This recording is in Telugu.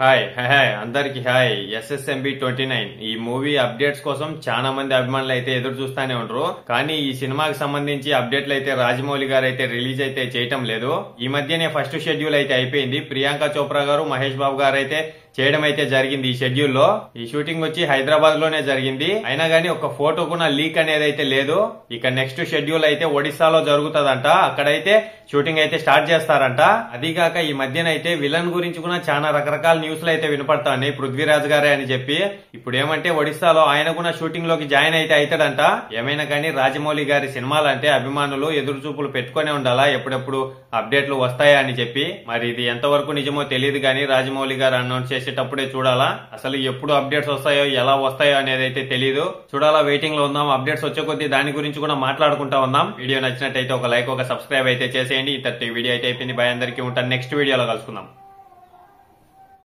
హాయ్ హాయ్ అందరికి హాయ్. SSMB 29 ఈ మూవీ అప్డేట్స్ కోసం చాలా మంది అభిమానులు అయితే ఎదురు చూస్తానే ఉంటారు. కానీ ఈ సినిమాకి సంబంధించి అప్డేట్లు అయితే రాజమౌళి గారు అయితే రిలీజ్ అయితే చేయటం లేదు. ఈ మధ్యనే ఫస్ట్ షెడ్యూల్ అయితే అయిపోయింది. ప్రియాంక చోప్రా గారు, మహేష్ బాబు గారు అయితే చేయడం అయితే జరిగింది. ఈ షెడ్యూల్ లో ఈ షూటింగ్ వచ్చి హైదరాబాద్ లోనే జరిగింది. అయినా గానీ ఒక ఫోటో కూడా లీక్ అనేది అయితే లేదు. ఇక నెక్స్ట్ షెడ్యూల్ అయితే ఒడిశాలో జరుగుతుందంట. అక్కడైతే షూటింగ్ అయితే స్టార్ట్ చేస్తారంట. అదిగాక ఈ మధ్యన అయితే విలన్ గురించి కూడా చాలా రకరకాల న్యూస్లు అయితే వినపడతాయి. పృథ్వీరాజ్ గారే అని చెప్పి ఇప్పుడు ఏమంటే ఒడిశాలో ఆయన కూడా షూటింగ్ లోకి జాయిన్ అయితే అవుతాడంట. ఏమైనా కానీ రాజమౌళి గారి సినిమాలంటే అభిమానులు ఎదురు చూపులు పెట్టుకునే ఉండాలా, ఎప్పుడెప్పుడు అప్డేట్లు వస్తాయా అని చెప్పి. మరి ఇది ఎంతవరకు నిజమో తెలియదు కానీ రాజమౌళి గారు అనౌన్స్ చేసేటప్పుడే చూడాలా. అసలు ఎప్పుడు అప్డేట్స్ వస్తాయో, ఎలా వస్తాయో అనేది అయితే తెలియదు. చూడాలా, వెయిటింగ్ లో ఉందాం. అప్డేట్స్ వచ్చే కొద్దీ దాని గురించి కూడా మాట్లాడుకుంటా ఉందాం. వీడియో నచ్చినట్టయితే ఒక లైక్, ఒక సబ్స్క్రైబ్ అయితే చేసేయండి. ఈ వీడియో అయితే అయిపోయింది. బై అందరికీ. ఉంటాను. నెక్స్ట్ వీడియోలో కలుసుకుందాం.